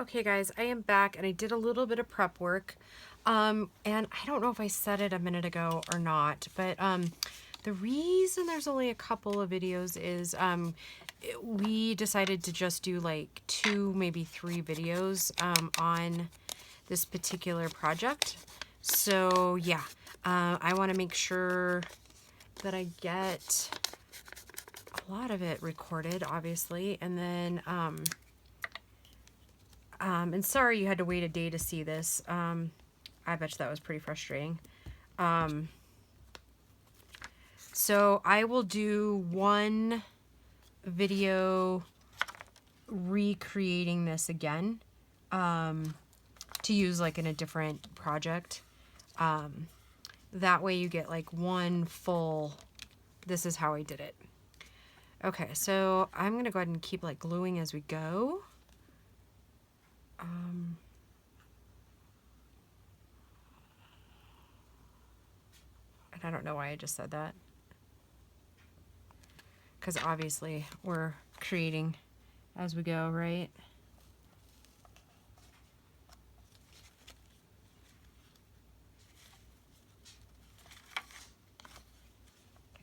Okay guys, I am back and I did a little bit of prep work. And I don't know if I said it a minute ago or not, but the reason there's only a couple of videos is we decided to just do like 2, maybe 3 videos on this particular project. So yeah, I want to make sure that I get a lot of it recorded, obviously, and then and sorry you had to wait a day to see this. I bet you that was pretty frustrating. So I will do one video recreating this again to use like in a different project. That way you get like one full, this is how I did it. Okay, so I'm gonna go ahead and keep like gluing as we go. And I don't know why I just said that. Because obviously we're creating as we go, right?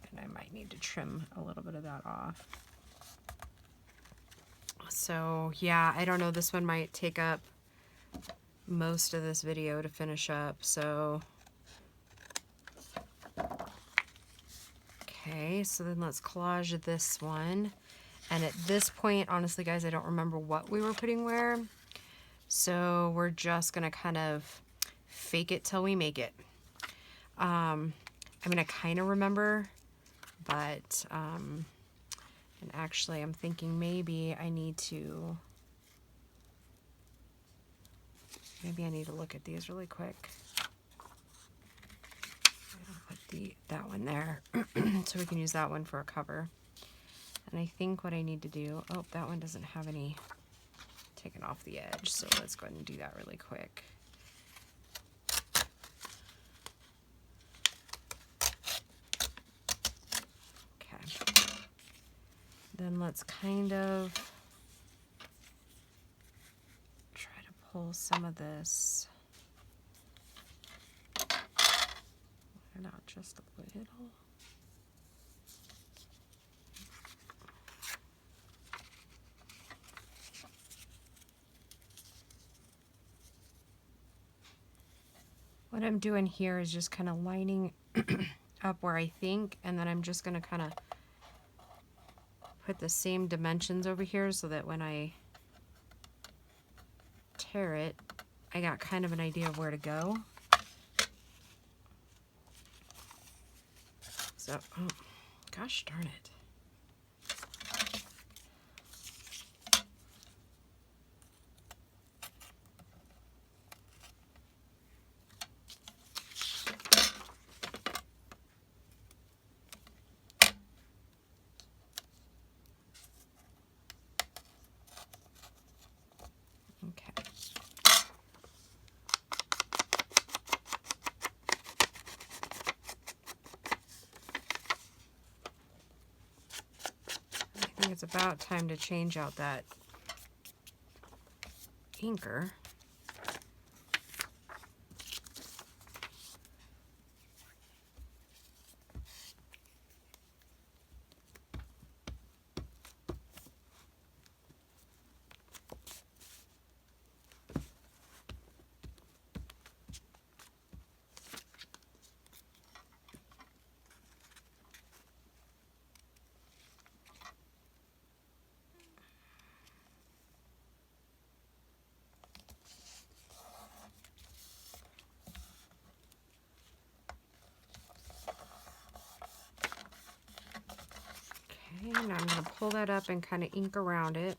And I might need to trim a little bit of that off. So yeah, I don't know, this one might take up most of this video to finish up, so. Okay, so then let's collage this one. And at this point, honestly guys, I don't remember what we were putting where. So we're just gonna kind of fake it till we make it. I mean, I kind of remember, but, and actually I'm thinking maybe I need to look at these really quick. I'll put that one there so we can use that one for a cover. And I think what I need to do, oh, that one doesn't have any taken off the edge, so let's go ahead and do that really quick. Okay. Then let's kind of try to pull some of this. Why not just a little? What I'm doing here is just kind of lining up where I think, and then I'm just going to kind of put the same dimensions over here so that when I tear it, I got kind of an idea of where to go. So, oh, gosh darn it. It's about time to change out that inker. Okay, now I'm going to pull that up and kind of ink around it.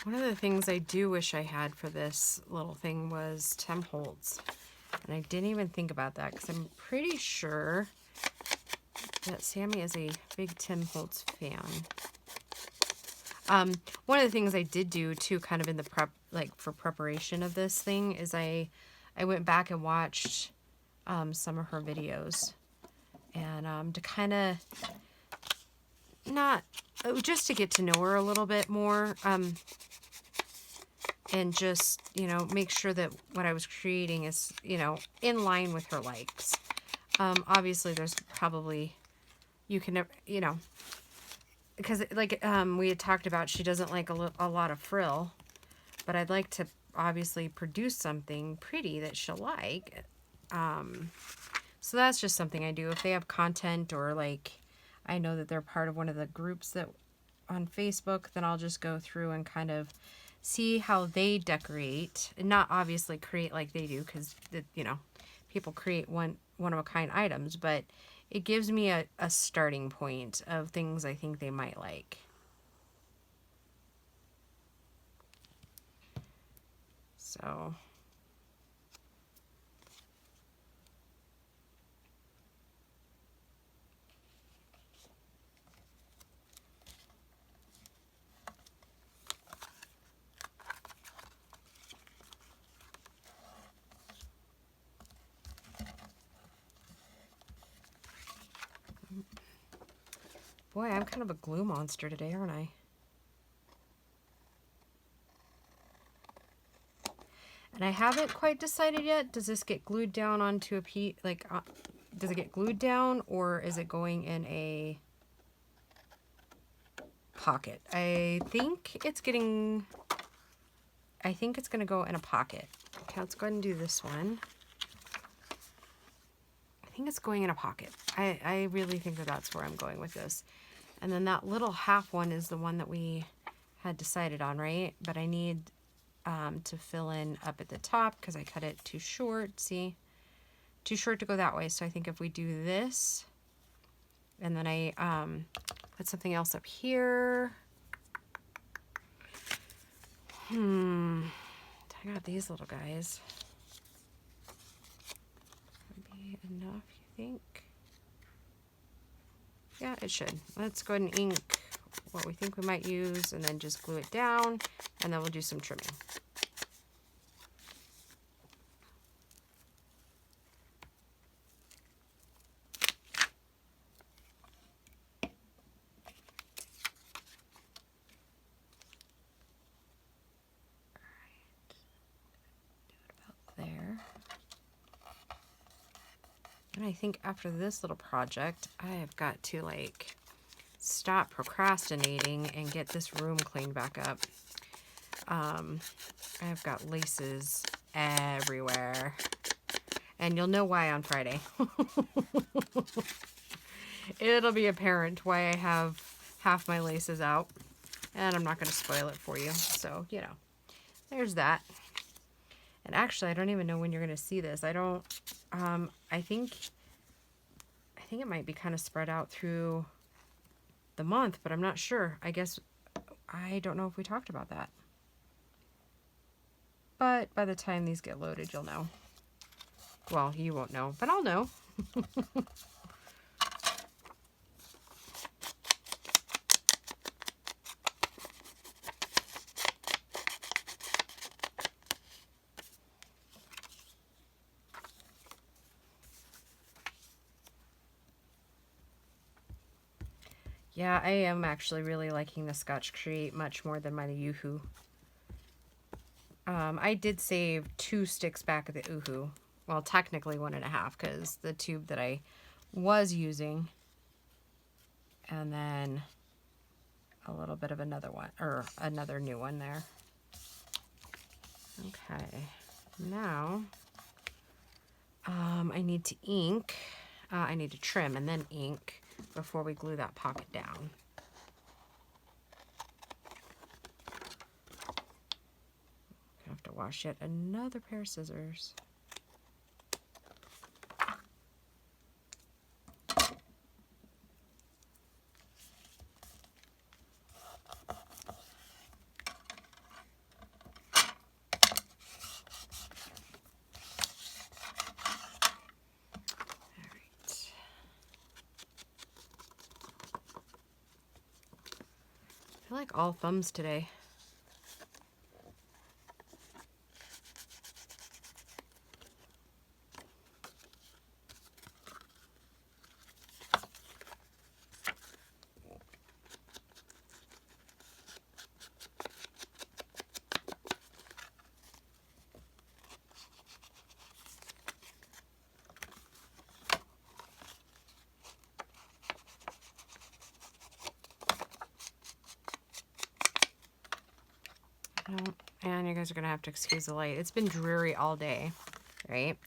One of the things I do wish I had for this little thing was Tim Holtz. And I didn't even think about that because I'm pretty sure that Sammy is a big Tim Holtz fan. One of the things I did do too, kind of in the prep, like for preparation of this thing, is I I went back and watched some of her videos, and to kind of just to get to know her a little bit more, and just, you know, make sure that what I was creating is, you know, in line with her likes. Obviously there's probably, you can never, you know, because like we had talked about, she doesn't like a lot of frill, but I'd like to obviously produce something pretty that she'll like. So that's just something I do. If they have content, or like I know that they're part of one of the groups that on Facebook, then I'll just go through and kind of see how they decorate, and not obviously create like they do, because you know, people create one of a kind items, but it gives me a starting point of things I think they might like. So boy, I'm kind of a glue monster today, aren't I? And I haven't quite decided yet. Does this get glued down onto a piece? Like, does it get glued down, or is it going in a pocket? I think it's going to go in a pocket. Okay, let's go ahead and do this one. I think it's going in a pocket. I really think that that's where I'm going with this. And then that little half one is the one that we had decided on, right? But I need to fill in up at the top because I cut it too short. See? Too short to go that way. So I think if we do this, and then I put something else up here. I got these little guys. Would be enough, you think? Yeah, it should. Let's go ahead and ink what we think we might use, and then just glue it down, and then we'll do some trimming. There. And I think after this little project, I have got to like stop procrastinating and get this room cleaned back up. I've got laces everywhere, and you'll know why on Friday. It'll be apparent why I have half my laces out, and I'm not going to spoil it for you. So, you know, there's that. And actually, I don't even know when you're going to see this. I don't, I think it might be kind of spread out through the month, but I'm not sure. I guess, I don't know if we talked about that. But by the time these get loaded, you'll know. Well, you won't know, but I'll know. Yeah, I am actually really liking the Scotch Create much more than my Yoo-Hoo. I did save 2 sticks back of the Yoo-Hoo. Well, technically 1.5, because the tube that I was using, and then a little bit of another one, or another new one there. Okay, now I need to ink. I need to trim and then ink before we glue that pocket down. I have to wash yet another pair of scissors. I like all thumbs today. guys are gonna have to excuse the light. It's been dreary all day, right?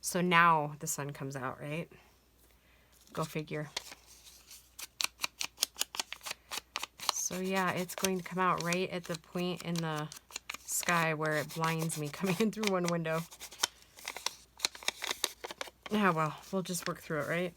So now the sun comes out, right? Go figure. So yeah, it's going to come out right at the point in the sky where it blinds me coming in through one window. Yeah, well, we'll just work through it, right?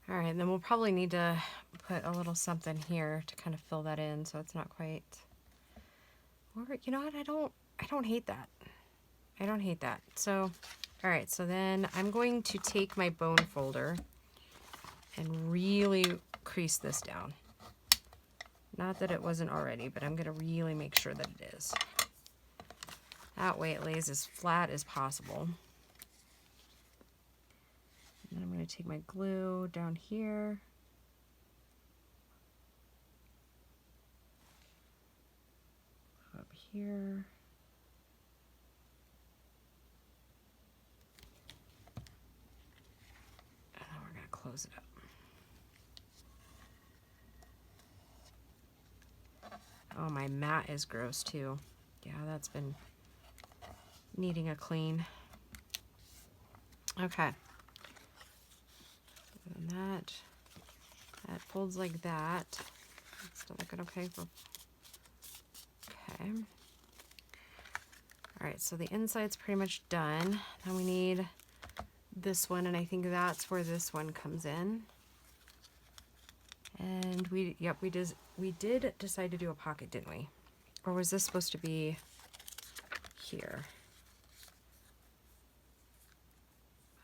All right, and then we'll probably need to put a little something here to kind of fill that in so it's not quite, or you know what, I don't hate that. I don't hate that. So, all right, so then I'm going to take my bone folder and really crease this down. Not that it wasn't already, but I'm gonna really make sure that it is. That way it lays as flat as possible. And I'm going to take my glue down here. Up here. And then we're going to close it up. Oh, my mat is gross too. Yeah, that's been needing a clean. Okay. And that folds like that. It's still looking okay. Okay. All right, so the inside's pretty much done. Now we need this one, and I think that's where this one comes in. And we did decide to do a pocket, didn't we? Or was this supposed to be here?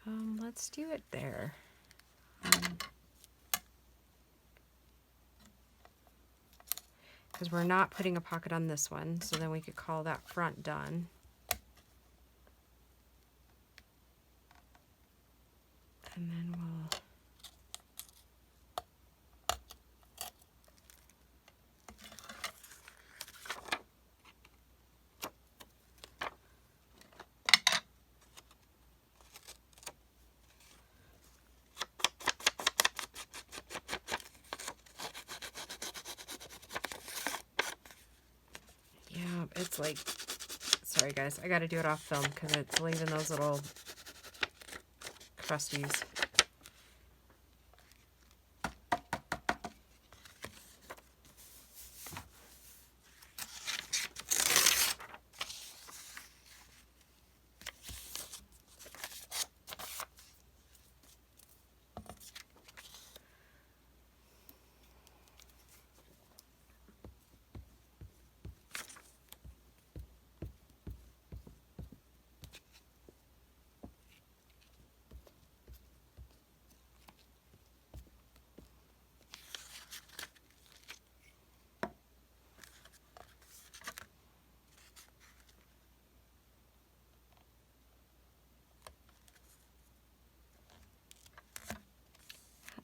Let's do it there. Because we're not putting a pocket on this one, so then we could call that front done. And then we'll it's like, sorry guys, I gotta do it off film because it's leaving those little crusties.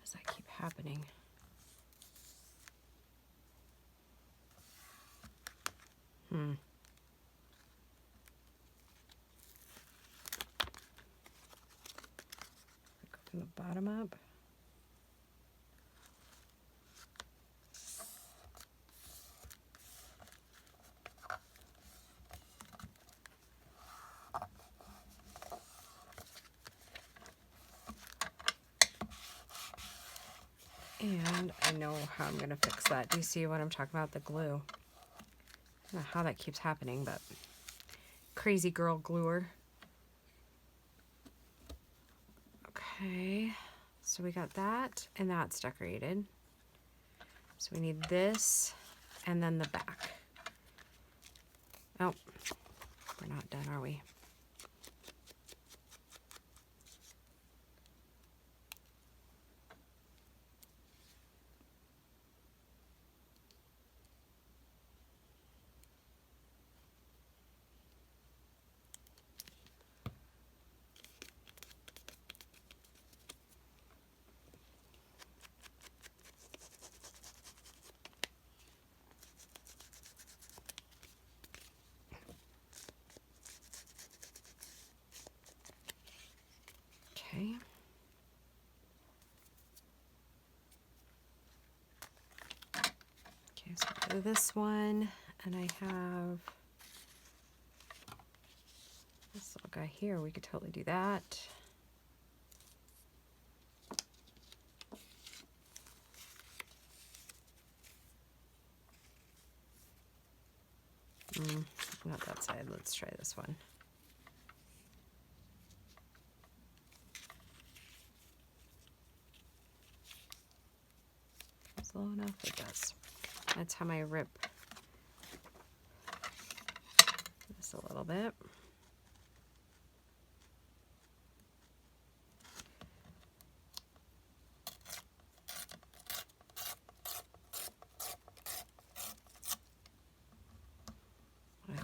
Does that keep happening? Go from the bottom up. And I know how I'm going to fix that. Do you see what I'm talking about? The glue. I don't know how that keeps happening, but crazy girl gluer. Okay, so we got that, and that's decorated. So we need this, and then the back. Oh, we're not done, are we? Okay. Okay, so I'll do this one, and I have this little guy here. We could totally do that. Not that side. Let's try this one. Slow enough? It does. That's how I rip this a little bit.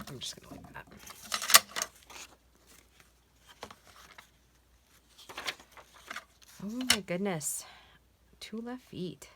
I'm just going to leave that. Oh my goodness. 2 left feet.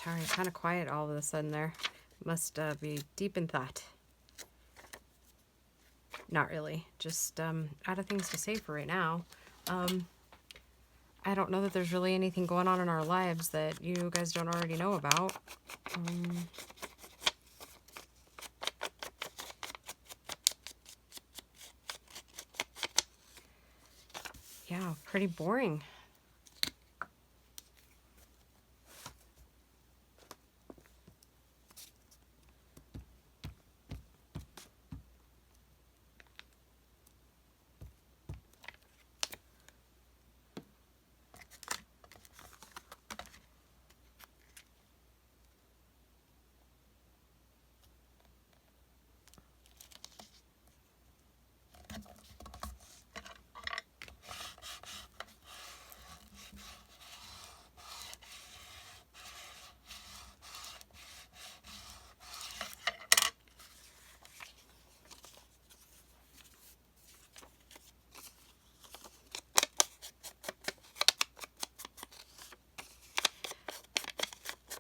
Sorry, kind of quiet all of a sudden there. Must be deep in thought. Not really. Just out of things to say for right now. I don't know that there's really anything going on in our lives that you guys don't already know about. Yeah, pretty boring.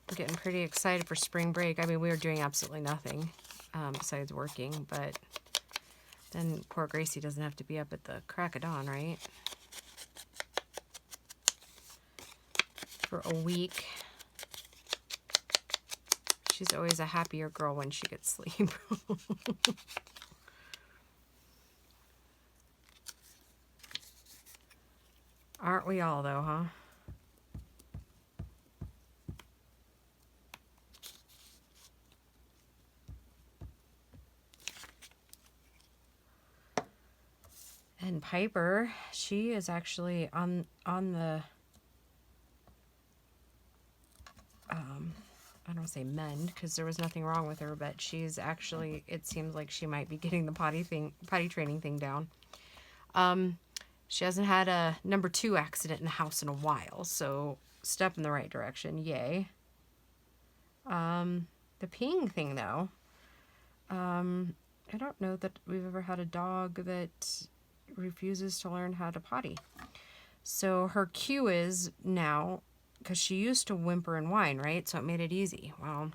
I'm getting pretty excited for spring break. I mean, we were doing absolutely nothing besides working, but then poor Gracie doesn't have to be up at the crack of dawn, right? For a week. She's always a happier girl when she gets sleep. Aren't we all, though, huh? And Piper, she is actually on the I don't say mend because there was nothing wrong with her, but she's actually, it seems like she might be getting the potty training thing down. She hasn't had a number 2 accident in the house in a while, so step in the right direction, yay. The peeing thing though, I don't know that we've ever had a dog that refuses to learn how to potty. So her cue is now, because she used to whimper and whine, right? So it made it easy. Well,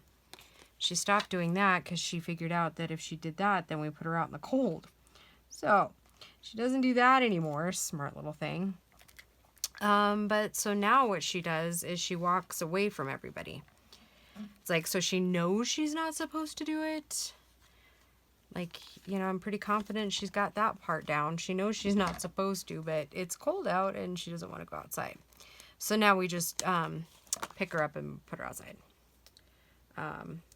she stopped doing that because she figured out that if she did that, then we put her out in the cold. So she doesn't do that anymore. Smart little thing. But so now what she does is she walks away from everybody. It's like, so she knows she's not supposed to do it. Like, you know, I'm pretty confident she's got that part down. She knows she's not supposed to, but it's cold out and she doesn't want to go outside. So now we just pick her up and put her outside.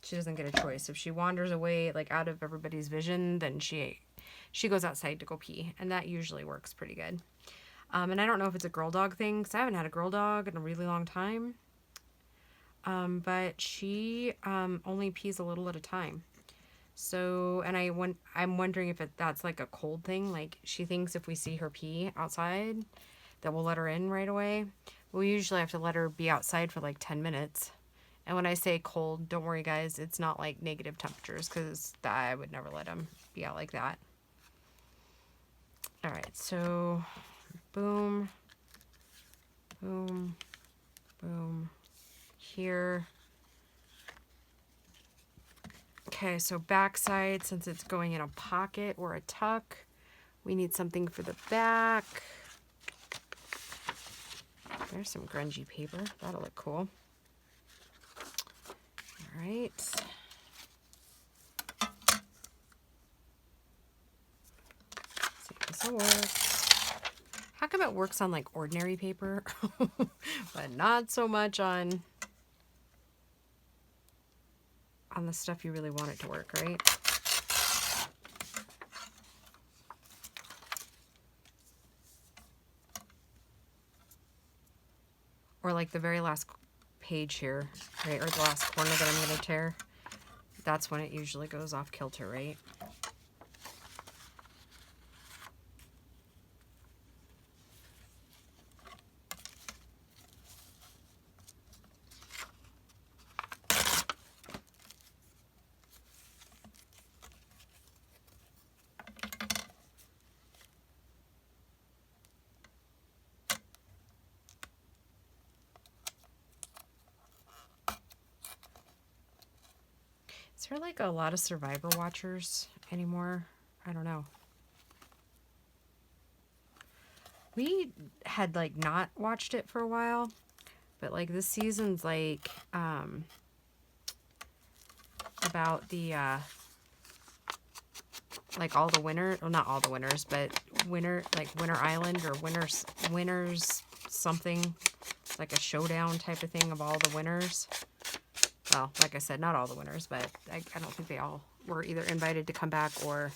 She doesn't get a choice. If she wanders away, like out of everybody's vision, then she goes outside to go pee. And that usually works pretty good. And I don't know if it's a girl dog thing, because I haven't had a girl dog in a really long time. but she only pees a little at a time. So, and I'm wondering if that's like a cold thing. Like she thinks if we see her pee outside, that we'll let her in right away. We usually have to let her be outside for like 10 minutes. And when I say cold, don't worry guys, it's not like negative temperatures, because I would never let them be out like that. All right, so boom, boom, boom, here. Okay, so backside, since it's going in a pocket or a tuck, we need something for the back. There's some grungy paper. That'll look cool. All right. Let's see if this will work. How come it works on like ordinary paper, but not so much on the stuff you really want it to work, right? Or like the very last page here, right? Or the last corner that I'm going to tear. That's when it usually goes off kilter, right? Is there like a lot of Survivor watchers anymore? I don't know. We had like not watched it for a while, but like this season's like about the like all the winner, well not all the winners, but winner Island or winners something. It's like a showdown type of thing of all the winners. Well, like I said, not all the winners, but I don't think they all were either invited to come back or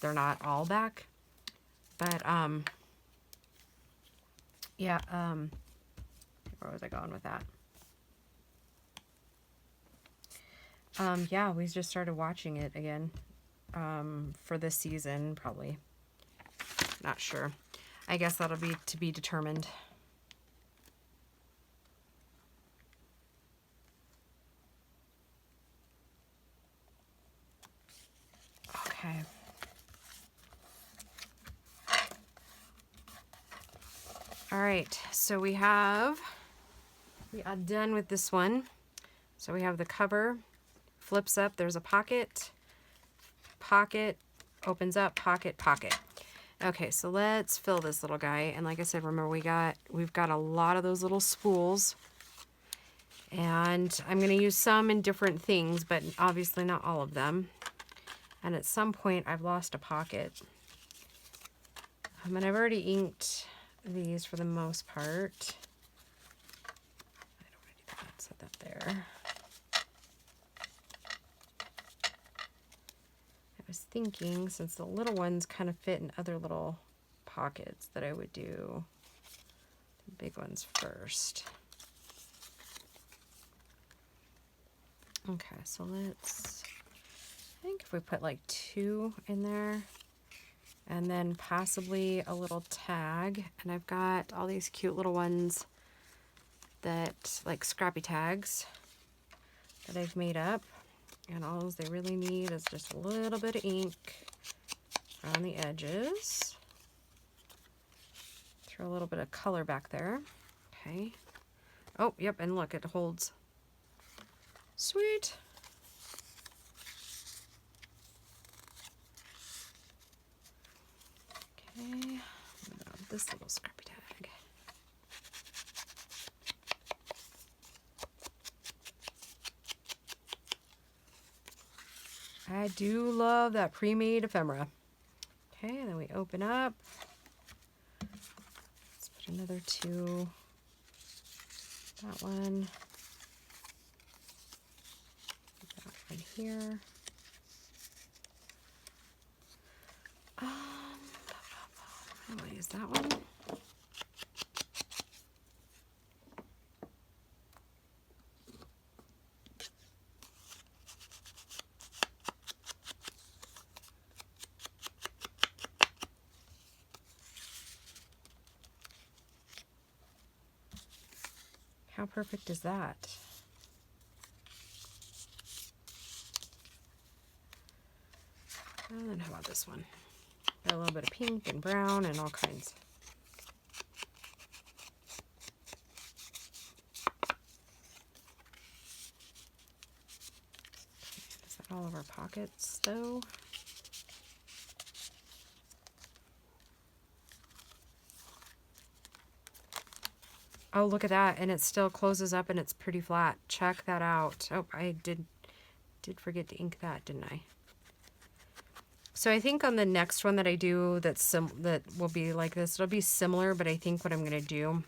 they're not all back. But, yeah, where was I going with that? Yeah, we just started watching it again, for this season, probably. Not sure. I guess that'll be to be determined. Okay. All right, so we are done with this one. So we have the cover, flips up, there's a pocket, opens up, pocket. Okay, so let's fill this little guy. And like I said, remember we've got a lot of those little spools. And I'm gonna use some in different things, but obviously not all of them. And at some point I've lost a pocket. And I've already inked these for the most part. I don't want to do that, set that there. I was thinking, since the little ones kind of fit in other little pockets, that I would do the big ones first. Okay, so let's, I think if we put like 2 in there, and then possibly a little tag. And I've got all these cute little ones that, like scrappy tags, that I've made up. And all they really need is just a little bit of ink on the edges. Throw a little bit of color back there. Okay. Oh, yep, and look, it holds. Sweet. Okay, this little scrappy tag. I do love that pre-made ephemera. Okay, and then we open up. Let's put another 2. That one. That one here. I'm gonna use that one. How perfect is that? And then how about this one? Got a little bit of pink and brown and all kinds. Is that all of our pockets though? Oh, look at that. And it still closes up and it's pretty flat. Check that out. Oh, I did forget to ink that, didn't I? So I think on the next one that I do that will be like this, it'll be similar, but I think what I'm going to do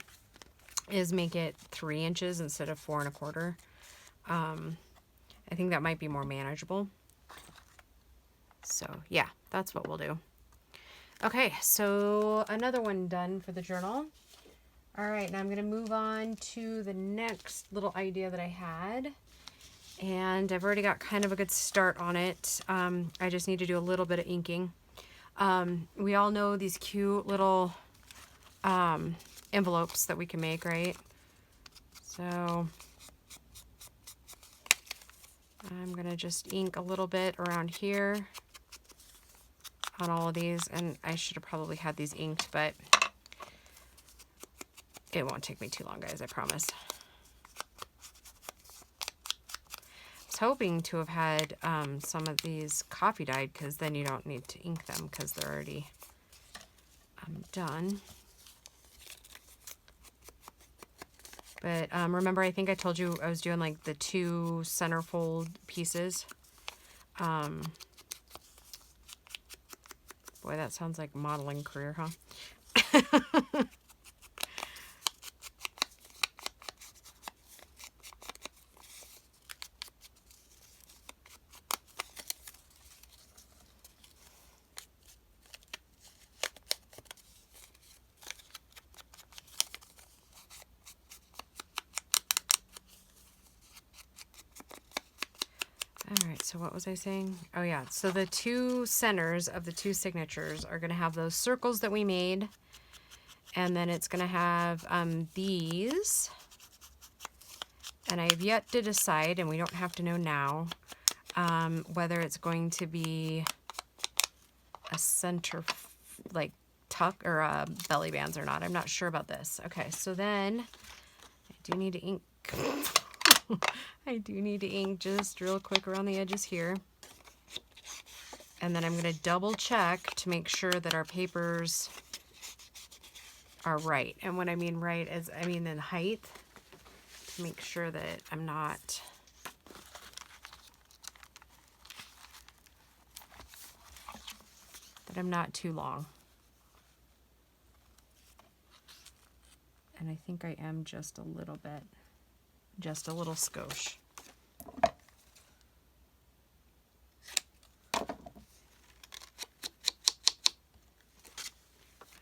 is make it 3 inches instead of 4 1/4. I think that might be more manageable. So yeah, that's what we'll do. Okay, so another one done for the journal. All right, now I'm going to move on to the next little idea that I had. And I've already got kind of a good start on it. I just need to do a little bit of inking. We all know these cute little envelopes that we can make, right? So I'm going to just ink a little bit around here on all of these. And I should have probably had these inked, but it won't take me too long, guys, I promise. Hoping to have had some of these coffee dyed, because then you don't need to ink them because they're already done. But remember, I think I told you I was doing like the 2 centerfold pieces. Boy, that sounds like modeling career, huh? Alright, so what was I saying? Oh yeah, so the 2 centers of the 2 signatures are going to have those circles that we made. And then it's going to have these. And I have yet to decide, and we don't have to know now, whether it's going to be a center, like tuck or belly bands or not. I'm not sure about this. Okay, so then I do need to ink. I do need to ink just real quick around the edges here. And then I'm going to double check to make sure that our papers are right. And what I mean right is, I mean in height, to make sure that I'm not too long. And I think I am just a little bit. Just a little skosh. That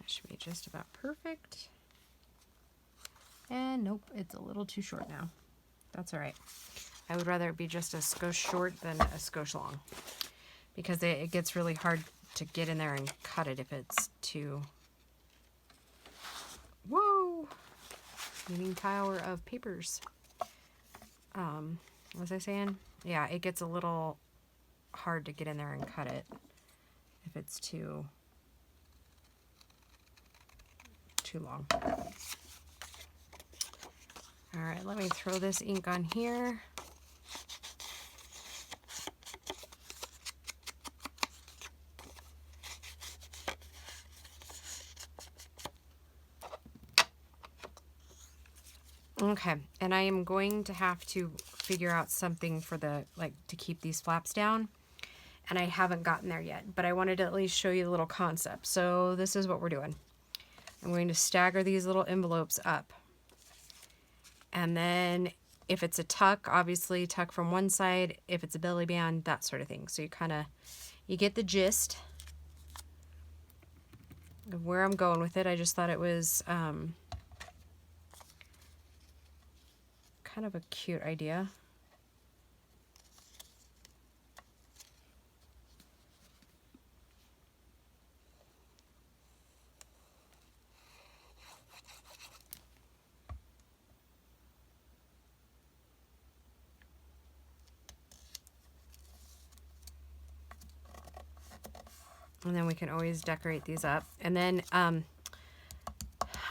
should be just about perfect. And nope, it's a little too short now. That's all right. I would rather it be just a skosh short than a skosh long, because it gets really hard to get in there and cut it if it's too... Whoa! Leaning tower of papers. What was I saying? Yeah, it gets a little hard to get in there and cut it if it's too long. All right, let me throw this ink on here. Okay, and I am going to have to figure out something for the, like, to keep these flaps down. And I haven't gotten there yet, but I wanted to at least show you the little concept. So this is what we're doing. I'm going to stagger these little envelopes up. And then if it's a tuck, obviously tuck from one side. If it's a belly band, that sort of thing. So you get the gist of where I'm going with it. I just thought it was kind of a cute idea. And then we can always decorate these up. And then, I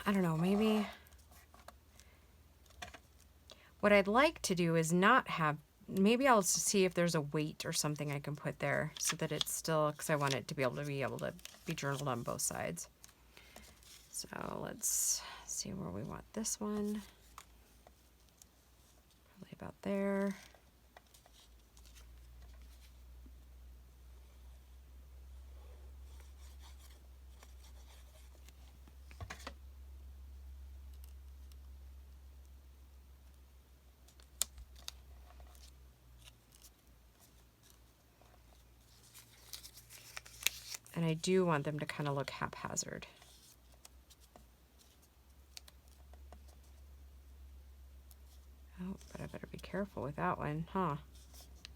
don't know, maybe what I'd like to do is not have, maybe I'll see if there's a weight or something I can put there so that it's still, because I want it to be able to be journaled on both sides. So let's see where we want this one. Probably about there. And I do want them to kind of look haphazard. Oh, but I better be careful with that one, huh?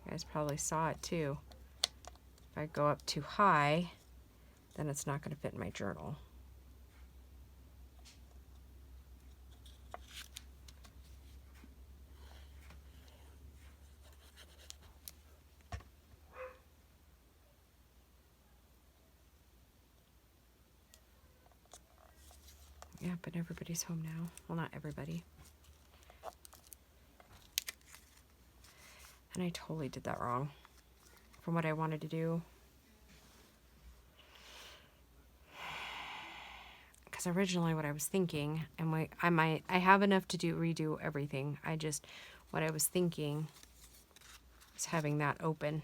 You guys probably saw it too. If I go up too high, then it's not going to fit in my journal. Yeah, but everybody's home now. Well, not everybody. And I totally did that wrong from what I wanted to do. Because originally what I was thinking, and I have enough to redo everything. What I was thinking is having that open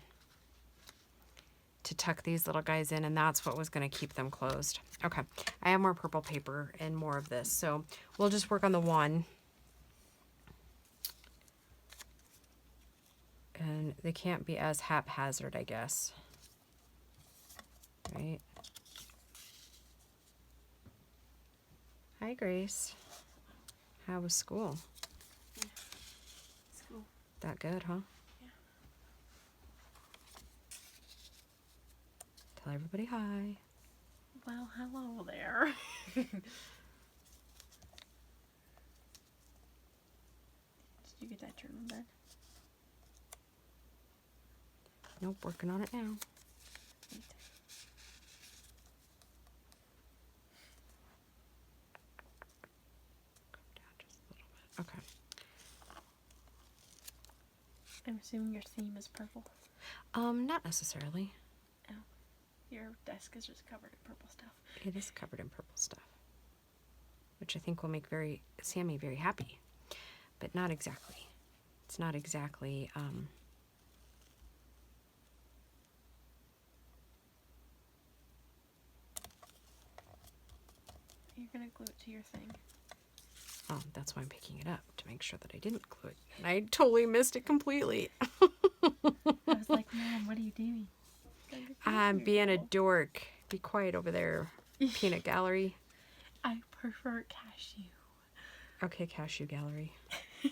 to tuck these little guys in, and that's what was going to keep them closed. Okay, I have more purple paper and more of this, so we'll just work on the one. And they can't be as haphazard, I guess. Right? Hi, Grace. How was school? Yeah. School. That good, huh? Yeah. Tell everybody hi. Well, hello there. Did you get that journal done? Nope, working on it now. Wait. Down just a little bit. Okay. I'm assuming your theme is purple. Not necessarily. Oh. Your desk is just covered in purple stuff. It is covered in purple stuff, which I think will make Sammy very happy, but not exactly. It's not exactly, You're gonna glue it to your thing. oh, that's why I'm picking it up, to make sure that I didn't glue it. And I totally missed it completely. I was like, Mom, what are you doing? I'm being a dork. Be quiet over there, peanut gallery. I prefer cashew. Okay, cashew gallery. Is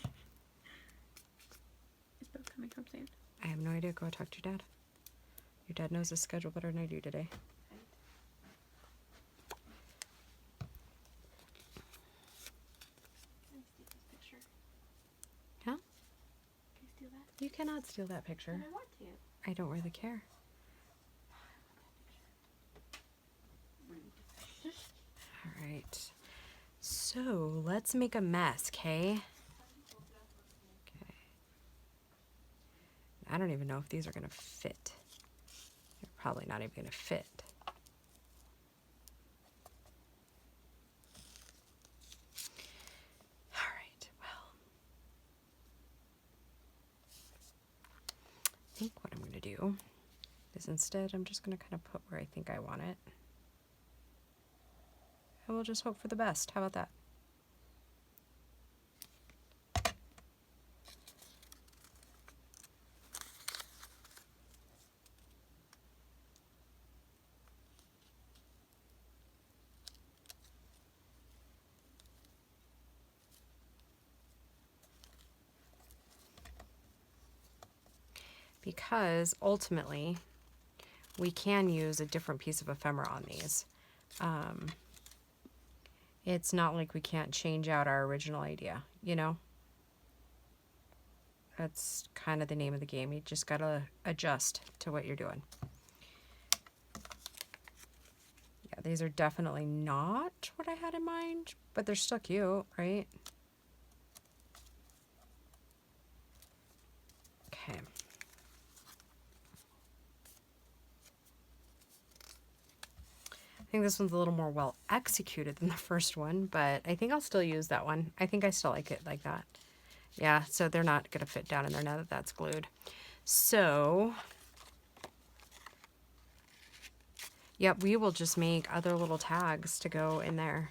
Bill coming home soon? I have no idea. Go talk to your dad. Your dad knows his schedule better than I do today. Can I steal this picture? Huh? Can I steal that? You cannot steal that picture. I want to. I don't really care. All right. So let's make a mess, okay? Okay. I don't even know if these are going to fit. They're probably not even going to fit. All right. Well, I think what I'm going to do is instead I'm just going to kind of put where I think I want it. And we'll just hope for the best. How about that? Because ultimately we can use a different piece of ephemera on these. It's not like we can't change out our original idea, you know? That's kind of the name of the game. You just gotta adjust to what you're doing. These are definitely not what I had in mind, but they're still cute, right? Okay. I think this one's a little more well executed than the first one, but I think I'll still use that one. I think I still like it like that. Yeah, so they're not going to fit down in there now that that's glued. So, yep, we will just make other little tags to go in there.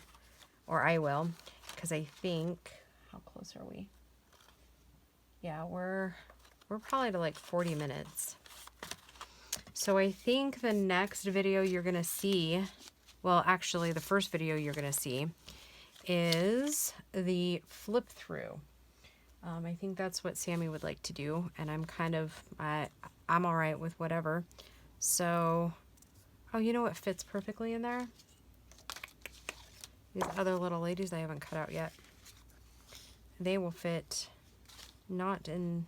Or I will, because I think, how close are we? Yeah, we're probably to like 40 minutes. So I think the next video you're going to see, well, actually the first video you're going to see is the flip through. I think that's what Sammy would like to do, and I'm kind of, I'm all right with whatever. So, oh, you know what fits perfectly in there? These other little ladies I haven't cut out yet. They will fit not in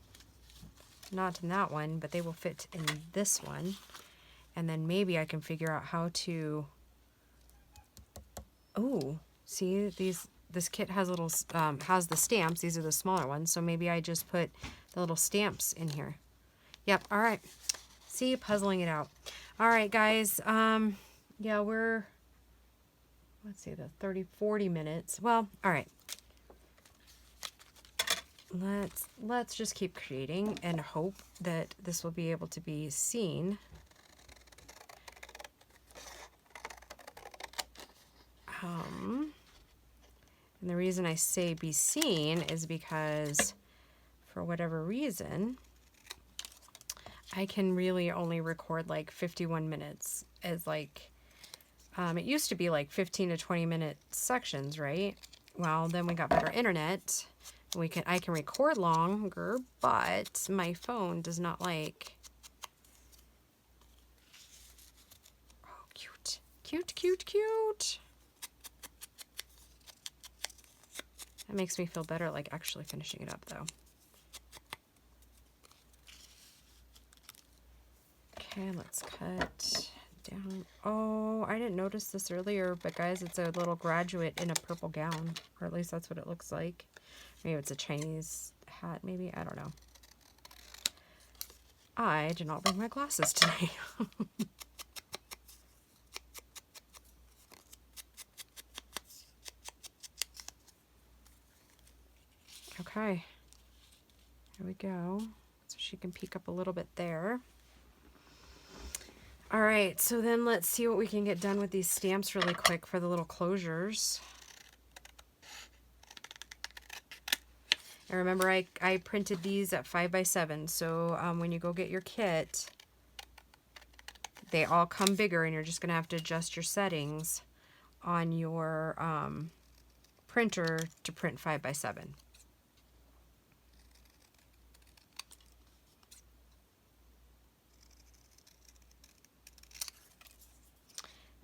that one, but they will fit in this one. And then maybe I can figure out how to, oh, see this kit has little, has the stamps. These are the smaller ones. So maybe I just put the little stamps in here. Yep. All right. See, puzzling it out. All right, guys. Yeah, we're, let's see, the 40 minutes. Well, all right. Let's just keep creating and hope that this will be able to be seen. And the reason I say be seen is because for whatever reason, I can really only record like 51 minutes as like, it used to be like 15 to 20 minute sections, right? Well, then we got better internet. I can record longer, but my phone does not like. Oh, cute. Cute, cute, cute. That makes me feel better, like actually finishing it up though. Okay, let's cut down. Oh, I didn't notice this earlier, but guys, it's a little graduate in a purple gown, or at least that's what it looks like. Maybe it's a Chinese hat, maybe, I don't know. I did not bring my glasses today. Okay, there we go. So she can peek up a little bit there. All right, so then let's see what we can get done with these stamps really quick for the little closures. And remember, I printed these at 5x7, so when you go get your kit, they all come bigger, and you're just going to have to adjust your settings on your printer to print 5x7.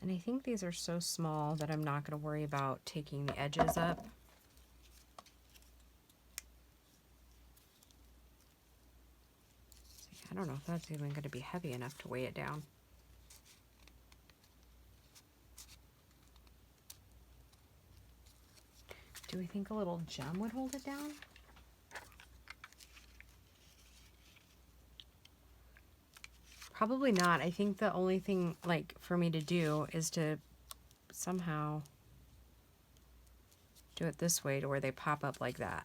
And I think these are so small that I'm not going to worry about taking the edges up. I don't know if that's even going to be heavy enough to weigh it down. Do we think a little gem would hold it down? Probably not. I think the only thing like for me to do is to somehow do it this way to where they pop up like that.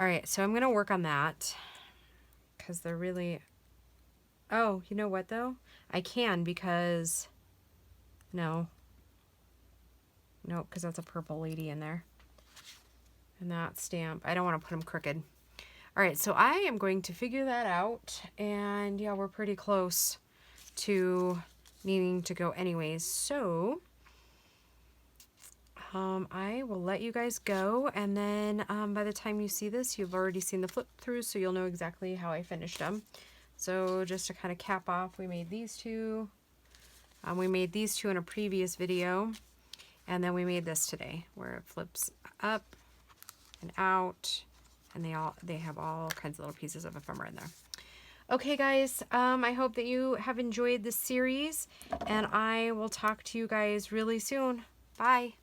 All right, so I'm going to work on that because they're really, oh, you know what though? I can because, no, because that's a purple lady in there. And that stamp, I don't want to put them crooked. All right, so I am going to figure that out, and yeah, we're pretty close to needing to go anyways. So I will let you guys go, and then by the time you see this, you've already seen the flip through, so you'll know exactly how I finished them. So just to kind of cap off, we made these two. We made these two in a previous video, and then we made this today, where it flips up and out. And they have all kinds of little pieces of ephemera in there. Okay, guys, I hope that you have enjoyed this series, and I will talk to you guys really soon. Bye.